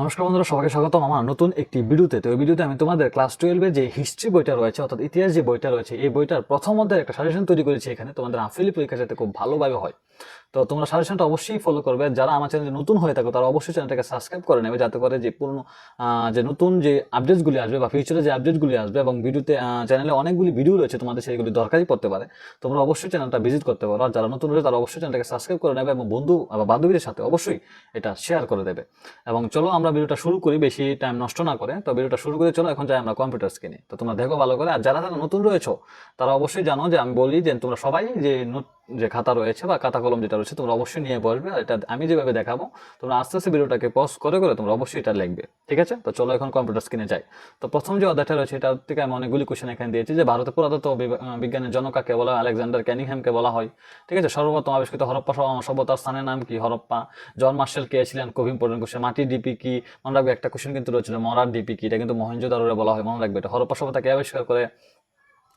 নমস্কার বন্ধুরা, সবাইকে স্বাগতম আমার নতুন একটি ভিডিওতে। তো এই ভিডিওতে আমি তোমাদের ক্লাস 12-এর যে হিস্ট্রি বইটা রয়েছে, অর্থাৎ ইতিহাস যে বইটা রয়েছে, এই বইটার প্রথম অধ্যায়ের একটা সাজেশন তৈরি করেছি এখানে তোমাদের হাফিলি পরীক্ষা যাতে খুব ভালোভাবে হয়। তো তোমরা সাজেশনটা অবশ্যই ফলো করবে। যারা আমার চ্যানেলে নতুন হয়ে থাকো তারা অবশ্যই চ্যানেলটাকে সাবস্ক্রাইব করে নেবে, যাতে করে যে পুরনো যে নতুন যে আপডেটসগুলি আসবে বা ফিউচারে যে আপডেটগুলি আসবে, এবং ভিডিওতে চ্যানেলে অনেকগুলি ভিডিও রয়েছে তোমাদের সেইগুলি দরকারই পড়তে পারে। তোমরা অবশ্যই চ্যানেলটা ভিজিট করতে পারো। আর যারা নতুন রয়েছে তারা অবশ্যই চ্যানেলটাকে সাবস্ক্রাইব করে নেবে এবং বন্ধু বা বান্ধবীদের সাথে অবশ্যই এটা শেয়ার করে দেবে। এবং চলো আমরা ভিডিওটা শুরু করি বেশি টাইম নষ্ট না করে। তো ভিডিওটা শুরু করে চলো এখন যাই আমরা কম্পিউটার স্ক্রিনে। তো তোমরা দেখো ভালো করে। আর যারা যারা নতুন রয়েছো তারা অবশ্যই জানো যে আমি বলি যে তোমরা সবাই যে খাতা রয়েছে বা খাতা কলম যেটা রয়েছে তোমরা অবশ্যই নিয়ে বসবে। আর এটা আমি যেভাবে দেখাবো তোমরা আস্তে আস্তে ভিডিওটাকে পজ করে করে তোমরা অবশ্যই এটা লিখবে, ঠিক আছে? তো চলো এখন কম্পিউটার স্ক্রিনে যাই। তো প্রথম যে অধ্যায়টা রয়েছে এটা থেকে আমি অনেকগুলি কোশ্চেন এখানে দিয়েছি, যে ভারতের পুরাতত্ত্ব বিজ্ঞানের জনক কাকে বলা হয়? আলেকজান্ডার ক্যানিংহ্যামকে বলা হয়, ঠিক আছে? সর্বপ্রথম আবিষ্কৃত হরপ্পা সভ্যতার স্থানের নাম কি? হরপ্পা। জন মার্শাল কে ছিলেন? খুব ইম্পর্টেন্ট কোশ্চেন। মাটির ডিপি কি? মনে রাখবে একটা কোশ্চেন কিন্তু রয়েছিল মরার ডিপি কি, এটা কিন্তু মহেঞ্জোদারোরে বলা হয়, মনে রাখবে এটা। হরপ্পা সভ্যতা কে আবিষ্কার করে?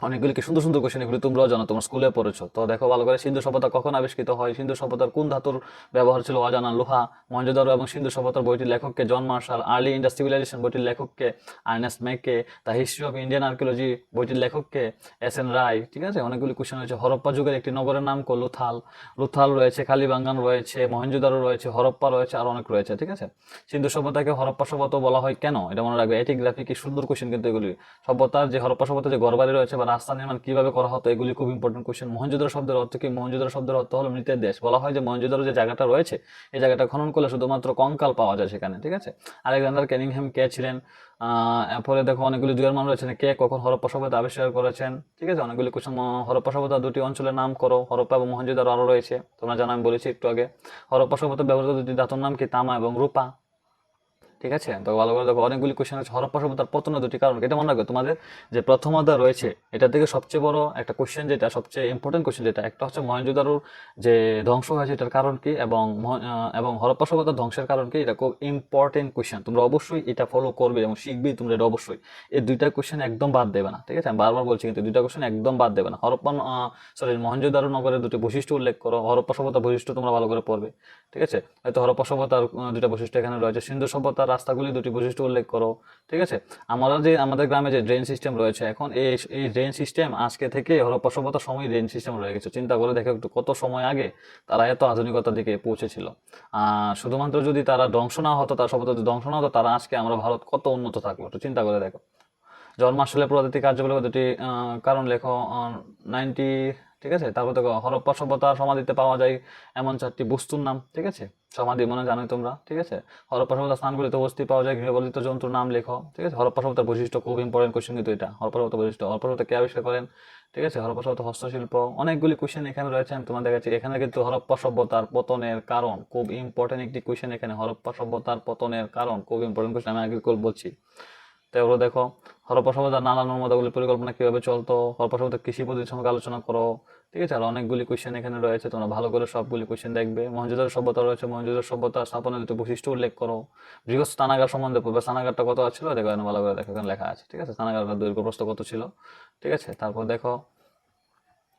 অনেকগুলি কি সুন্দর সুন্দর কোশ্চেন, এগুলি তোমরাও জানো, তোমার স্কুলে পড়েছো। তো দেখো ভালো করে, সিন্ধু সভ্যতা কখন আবিষ্কৃত হয়? সিন্ধু সভ্যতার কোন ধাতুর ব্যবহার ছিল? অজানা লোহা। মহেঞ্জোদারো এবং সিন্ধু সভ্যতার বইটির লেখককে? John Marshall. Early Indus civilisation বইটির লেখককে? Ernest Mackay. The history of Indian archaeology বইটির লেখককে? এস এন রায়, ঠিক আছে? অনেকগুলি কোশ্চেন রয়েছে। হরপ্পা যুগের একটি নগরের নাম কো? লুথাল। লুথাল রয়েছে, কালিবাঙ্গান রয়েছে, মহেঞ্জোদারো রয়েছে, হরপ্পা রয়েছে, আর অনেক রয়েছে, ঠিক আছে? সিন্ধু সভ্যতাকে হরপ্পা সভ্যতা বলা হয় কেন? এটা মনে রাখবে। এটিগ্রাফি কি সুন্দর কোশ্চেন কিন্তু এগুলি। সভ্যতার যে হরপ্পা সভ্যতার যে ঘরবাড়ি রয়েছে বা রাস্তা নির্মাণ কিভাবে করা হতো, এগুলি খুব ইম্পর্টেন্ট কোশ্চেন। মহেঞ্জোদারো শব্দের অর্থ কি? মহেঞ্জোদারো শব্দের অর্থ হলো মৃতের দেশ। বলা হয় যে মহেঞ্জোদারো যে জায়গাটা রয়েছে এই জায়গাটা খনন করলে শুধুমাত্র কঙ্কাল পাওয়া যায় সেখানে, ঠিক আছে? আলেকজান্ডার ক্যানিংহ্যাম কে ছিলেন? এরপরে দেখো অনেকগুলি দুইয়ের মান রয়েছে। কে কখন হরপ্পা সভ্যতা আবিষ্কার করেছেন, ঠিক আছে? অনেকগুলি কোশ্চেন। হরপ্পা সভ্যতা দুটি অঞ্চলের নাম করো। হরপ্পা এবং মহেঞ্জোদারো আরো রয়েছে, তোমরা জানো, আমি বলেছি একটু আগে। হরপ্পা সভ্যতা ব্যবহৃত দুটি ধাতুর নাম কি? তামা এবং রূপা, ঠিক আছে? তো ভালো করে দেখো, অনেকগুলি কোশ্চেন আছে। হরপ্পা সভ্যতার পতনের দুটি কারণ, এটা মনে রাখবে। তোমাদের যে প্রথম অধ্যায় রয়েছে এটা থেকে সবচেয়ে বড় একটা কোশ্চেন, যেটা সবচেয়ে ইম্পর্টেন্ট কোশ্চেন, যেটা একটা হচ্ছে মহেঞ্জোদারোর যে ধ্বংস হয়েছে এটার কারণ কি, এবং হরপ্পা সভ্যতার ধ্বংসের কারণ কি। এটা খুব ইম্পর্টেন্ট কোশ্চেন, তোমরা অবশ্যই এটা ফলো করবে এবং শিখবে তোমরা এটা অবশ্যই। এই দুইটা কোশ্চেন একদম বাদ দেবে না, ঠিক আছে? আমি বারবার বলছি কিন্তু দুইটা কোশ্চেন একদম বাদ দেবে না। মহেঞ্জোদারো নগরের দুটি বৈশিষ্ট্য উল্লেখ করো। হরপ্পা সভ্যতার বৈশিষ্ট্য তোমরা ভালো করে পড়বে, ঠিক আছে? হয়তো হরপ্পা সভ্যতার দুটা বৈশিষ্ট্য এখানে রয়েছে। সিন্ধু সভ্যতার রাস্তাগুলি দুটি বৈশিষ্ট্য উল্লেখ করো, ঠিক আছে? আমাদের গ্রামে যে ড্রেন সিস্টেম রয়েছে এখন, এই ড্রেন সিস্টেম আজকে থেকে হরপ্পা সভ্যতার সময় ড্রেন সিস্টেম রয়ে গেছে। চিন্তা করে দেখো একটু, কত সময় আগে তারা এত আধুনিকতার দিকে পৌঁছেছিল। শুধুমাত্র যদি তারা ধ্বংস না হতো, তার সভ্যতা যদি ধ্বংস না হতো, তারা আজকে আমরা ভারত কত উন্নত থাকলো, একটু চিন্তা করে দেখো। জন মার্শালের পুরাতাত্ত্বিক কার্যকলাপের দুটি কারণ লেখো। 90, ঠিক আছে? তারপর দেখো, হরপ্পা সভ্যতার সমাধিতে পাওয়া যায় এমন চারটি বস্তুর নাম, ঠিক আছে? সমাধি মনে জানোই তোমরা, ঠিক আছে? হরপ্পা সভ্যতার স্থানগুলিতে অস্থি পাওয়া যায় গৃহপালিত জন্তুর নাম লেখো, ঠিক আছে? হরপ্পা সভ্যতার বৈশিষ্ট্য, খুব ইম্পর্টেন্ট কোশ্চেন কিন্তু এটা। হরপ্পা সভ্যতার বৈশিষ্ট্য, হরপ্পা সভ্যতা কে আবিষ্কার করেন, ঠিক আছে? হরপ্পা সভ্যতা হস্তশিল্প, অনেকগুলি কোশ্চেন এখানে রয়েছে, আমি তোমাদের কাছে। এখানে কিন্তু হরপ্পা সভ্যতার পতনের কারণ খুব ইম্পর্টেন্ট একটি কোশ্চেন এখানে। হরপ্পা সভ্যতার পতনের কারণ খুব ইম্পর্টেন্ট কোশ্চেন, আমি আগে বলছি। তো এগুলো দেখো। হরপ্পা সভ্যতার নালা নর্মদাগুলির পরিকল্পনা কিভাবে চলতো? হরপ্পা সভ্যতার কৃষি পদ্ধতির সঙ্গে আলোচনা করো, ঠিক আছে? আর অনেকগুলি কোশ্চেন এখানে রয়েছে, তোমরা ভালো করে সবগুলি কোশ্চেন দেখবে। মহেঞ্জোদারো সভ্যতা রয়েছে, মহেঞ্জোদারো সভ্যতা স্থাপনের দুটি বৈশিষ্ট্য উল্লেখ করো। বৃহৎ স্নানাগার সম্বন্ধে পড়বে। স্নানাগারটা কত ছিল দেখো, এখানে ভালো করে দেখো, এখানে লেখা আছে, ঠিক আছে? স্নানাগারটা দৈর্ঘ্য প্রস্থ কত ছিল, ঠিক আছে? তারপর দেখো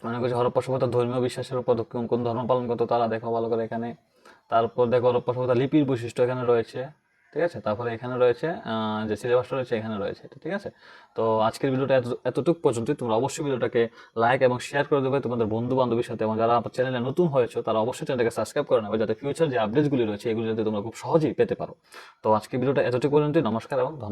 অনেক কিছু। হরপ্পা সভ্যতার ধর্মীয় বিশ্বাসের উপর কোন কোন ধর্ম পালন করতো তারা দেখো ভালো করে এখানে। তারপর দেখো হরপ্পা সভ্যতার লিপির বৈশিষ্ট্য এখানে রয়েছে, ঠিক আছে? তারপরে এখানে রয়েছে যে সিলেবাসটা রয়েছে এখানে রয়েছে, ঠিক আছে? তো আজকের ভিডিওটা এতটুকু পর্যন্তই। তোমরা অবশ্যই ভিডিওটাকে লাইক এবং শেয়ার করে দেবে তোমাদের বন্ধু বান্ধবীর সাথে, এবং যারা আমার চ্যানেলে নতুন হয়েছে তারা অবশ্যই চ্যানেলটাকে সাবস্ক্রাইব করে নেবে, যাতে ফিউচার যে আপডেটসগুলি রয়েছে এগুলি যাতে তোমরা খুব সহজেই পেতে পারো। তো আজকের ভিডিওটা এতটুকু পর্যন্তই। নমস্কার এবং ধন্যবাদ।